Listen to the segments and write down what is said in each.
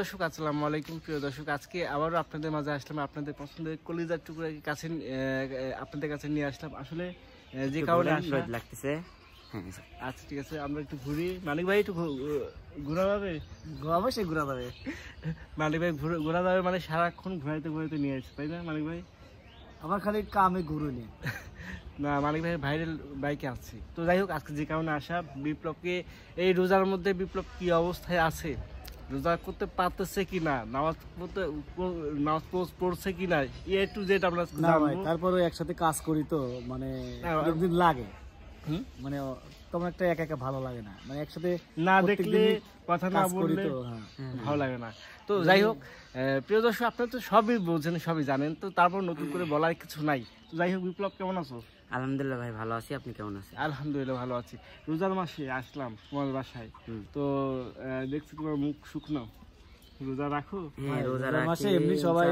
দর্শক আসসালামু আলাইকুম। প্রিয় দর্শক, আজকে আবারও আপনাদের মাঝে আসলাম, আপনাদের পছন্দের কলিজার টুকরা কাছে আপনাদের কাছে নিয়ে আসলাম। আসলে যে কারণে লাগতেছে। আচ্ছা ঠিক আছে, আমরা একটু ঘুরি। মানিক ভাই একটু ঘোরা যাবে? অবশ্যই ঘোরা যাবে। মানিক ভাই ঘোরা যাবে মানে সারাক্ষণ ঘুরাইতে ঘুরাইতে নিয়ে আসছে, তাই না মানিক ভাই? আমার খালি কামে ঘুরুনি না, মানিক ভাই ভাইরাল বাইকে আছে। তো যাই হোক, আজকে যে কারণে আসা, বিপ্লবকে এই রোজার মধ্যে বিপ্লব কি অবস্থায় আছে, রোজা করতে পারতেছে কিনা, নামাজ পড়ছে কিনা, এ টু জেড আমরা জানবো। তারপরে একসাথে কাজ করি তো মানে একদিন লাগে, মানে তোমার একটা একা একা ভালো লাগে না, মানে একসাথে না দেখলে কথা না বললে ভালো লাগে না। তো যাই হোক প্রিয় দর্শক, আপনারা তো সবই বলছেন, সবই জানেন, তো তারপর নতুন করে বলার কিছু নাই। তো যাই হোক, বিপ্লব কেমন আছো? আলহামদুলিল্লাহ ভাই, ভালো আছি। আপনি কেমন আছেন? আলহামদুলিল্লাহ ভালো আছি। রোজার মাসে আসলাম তোমার বাসায়, তো দেখছি তোমার মুখ শুকনো। রোজা রাখো? হ্যাঁ, রোজা রাখি এমনি সবাই।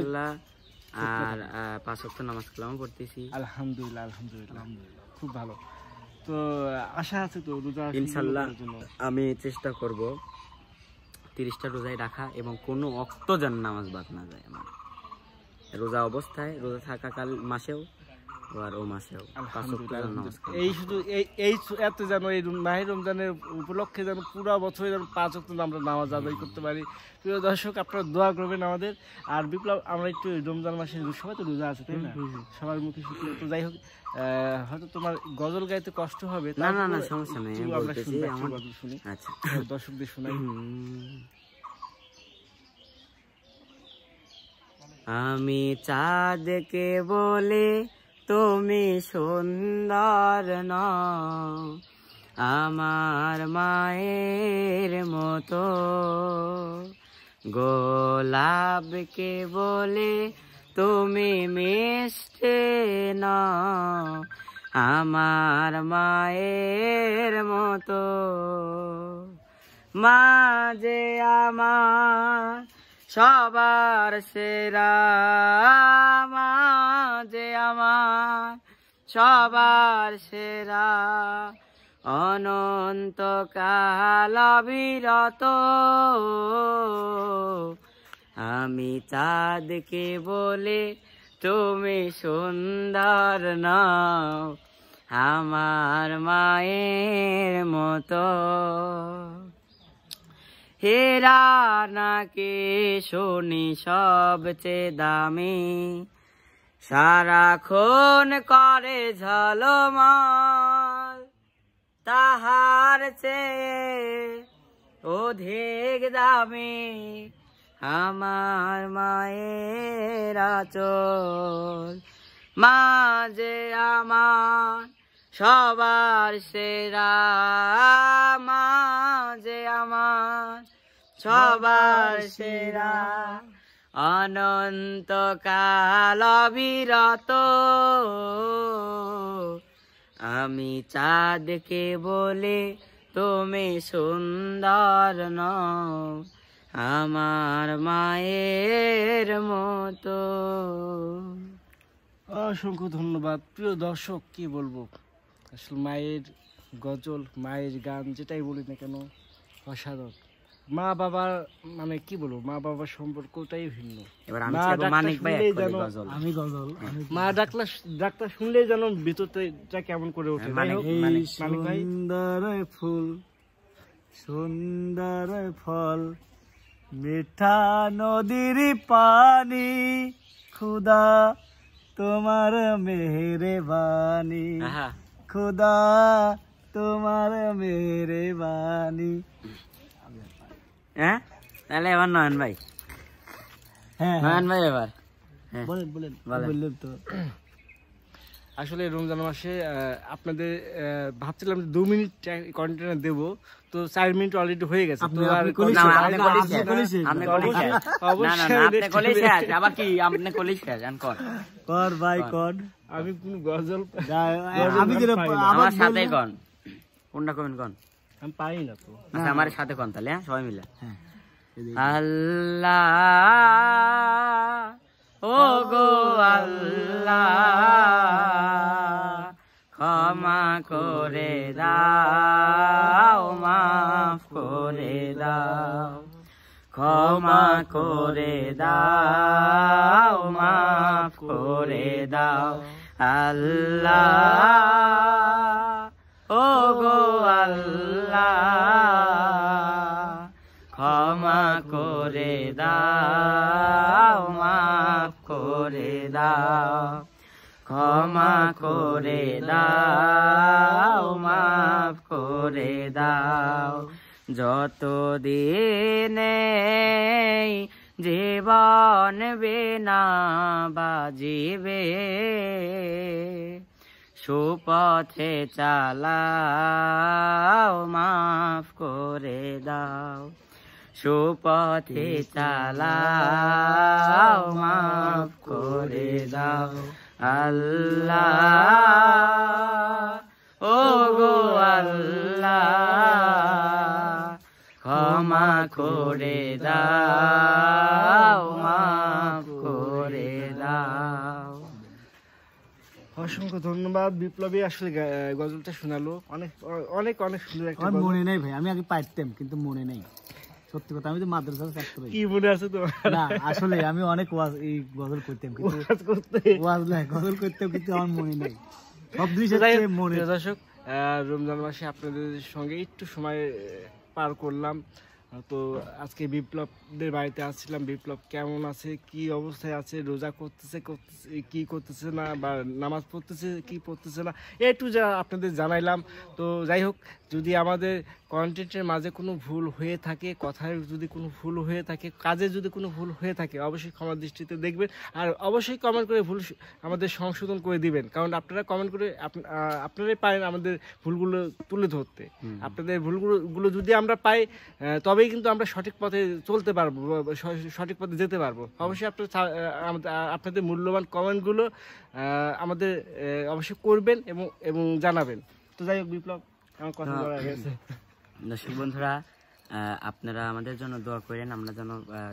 আর 5 ওয়াক্ত নামাজ কালাম পড়তেছি। আলহামদুলিল্লাহ আলহামদুলিল্লাহ, খুব ভালো। তো আশা আছে তো রোজা ইনশাআল্লাহ আমি চেষ্টা করব 30টা রোজায় রাখা এবং কোনো ওয়াক্ত যেন নামাজ বাদ না যায় আমার রোজা অবস্থায়, রোজা থাকাকাল মাসেও আর ও মাসেও। এই শুধু এই এত যেন এই মাহে রমজানের উপলক্ষে যেন পুরা বছরে যেন 5 ওয়াক্ত আমরা নামাজ আদায় করতে পারি। প্রিয় দর্শক, আপনারা দোয়া করবেন আমাদের। আর বিপ্লব, আমরা একটু রমজান মাসে সবাই তো রোজা আছে, তাই না? সবার মুখে শুকনো। তো যাই হোক, হয়তো তোমার গজল গাইতে কষ্ট হবে। না না না, সমস্যা নেই, আমরা শুনি। আচ্ছা, দর্শকদের শোনাই। আমি চাঁদকে বলে তুমি সুন্দর নও, আমার মায়ের মতো। গোলাপকে বলে তুমি মিষ্টি নও, আমার মায়ের মতো। মা যে আমার সবার সেরা, মা যে আমার সবার সেরা, অনন্তকাল অবিরত। আমি চাঁদকে বলে তুমি সুন্দর নও, আমার মায়ের মতো। হেরা নাকি শুনি সবচেয়ে দামি, সারাক্ষণ করে ঝলমল, তাহার চেয়ে অধিক দামি আমার মায়ের আঁচল। মা যে আমার সবার সেরা, মা যে আমার সবার সেরা, অনন্তকাল অবিরত। আমি চাঁদকে বলে তুমি সুন্দর নও, আমার মায়ের মতো। অসংখ্য ধন্যবাদ। প্রিয় দর্শক, কি বলবো, আসলে মায়ের গজল, মায়ের গান যেটাই বলি না কেন, অসাধারণ। মা বাবার মানে কি বলবো, মা বাবার সম্পর্কটাই ভিন্ন। মা ডাক্তার শুনলেই যেন ভিতরটা কেমন করে ওঠে। সুন্দর ফুল, সুন্দর ফল, মিঠা নদীর পানি, খুদা তোমার মেহেরবানি, খুদা তোমার মেহেরবানি। হ্যাঁ, তাহলে এবার নয়ন ভাই। হ্যাঁ নয়ন ভাই, এবার বললেন তো। আসলে রমজান মাসে আপনাদের ভাবছিলাম 2 মিনিট কন্টেন্ট দেব, তো 4 মিনিট অলরেডি হয়ে গেছে। তো আর আমি কোন গজল সাথে কন, কোনটা করবেন কন, আমি পারি না তো। আচ্ছা, আমার সাথে কন তাহলে, হ্যাঁ সবাই মিলে। আল্লাহ ও গো আল্লাহ, ক্ষমা করে দাও, মাফ করে দাও, ক্ষমা করে দাও, মাফ করে দাও আল্লাহ, ও গো আল্লাহ, ক্ষমা করে দাও, মাফ করে দাও, ক্ষমা করে দাও, মাফ করে দাও। যতদিনে জীবন বিনা বাজিবে, সুপথে চালাও, মাফ করে দাও, সুপথে চালাও, মাফ করে দাও আল্লাহ, ও গো আল্লাহ, ক্ষমা করে দাও, মাফ করে দাও। অসংখ্য ধন্যবাদ বিপ্লবী, আসলে গজলটা শোনালো অনেক অনেক অনেক সুন্দর একটা আমার গজল। মনে নেই ভাই, আমি আগে পারতাম কিন্তু মনে নেই, সত্যি কথা। আমি তো মাদ্রাসা ছাত্র। কি মনে আছে তোমার? না আসলে আমি অনেক ওয়াজ এই গজল করতাম, কিন্তু কাজ করতে ওয়াজ না গজল করতাম, কিন্তু আমার মনে নেই সব জিনিস মনে। প্রিয় দর্শক, রমজান মাসে আপনাদের সঙ্গে একটু সময় পার করলাম। তো আজকে বিপ্লবদের বাড়িতে আসছিলাম, বিপ্লব কেমন আছে, কি অবস্থায় আছে, রোজা করতেছে কি করতেছে না, বা নামাজ পড়তেছে কি পড়তেছে না, একটু যা আপনাদের জানাইলাম। তো যাই হোক, যদি আমাদের কন্টেন্টের মাঝে কোনো ভুল হয়ে থাকে, কথায় যদি কোনো ভুল হয়ে থাকে, কাজে যদি কোনো ভুল হয়ে থাকে, অবশ্যই ক্ষমার দৃষ্টিতে দেখবেন। আর অবশ্যই কমেন্ট করে ভুল আমাদের সংশোধন করে দিবেন, কারণ আপনারা কমেন্ট করে আপনারাই পারেন আমাদের ভুলগুলো তুলে ধরতে। আপনাদের ভুলগুলো যদি আমরা পাই, তবেই কিন্তু আমরা সঠিক পথে চলতে পারবো, সঠিক পথে যেতে পারবো। অবশ্যই আপনাদের মূল্যবান কমেন্টগুলো আমাদের অবশ্যই করবেন এবং জানাবেন। তো যাই হোক বিপ্লব, আমার কথা বলা হয়ে গেছে। দর্শক বন্ধুরা, আপনারা আমাদের জন্য দোয়া করেন, আমরা যেন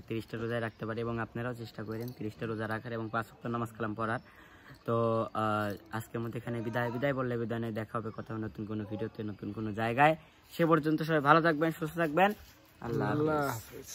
30টা রোজায় রাখতে পারি, এবং আপনারাও চেষ্টা করেন 30টা রোজা রাখার এবং 5 ওয়াক্ত নামাজ কালাম পড়ার। তো আজকের মধ্যে এখানে বিদায় বললে বিদায় নেই, দেখা হবে কথা হবে নতুন কোনো ভিডিওতে, নতুন কোনো জায়গায়। সে পর্যন্ত সবাই ভালো থাকবেন, সুস্থ থাকবেন। আল্লাহ আল্লাহ হাফেজ। হাফেজ।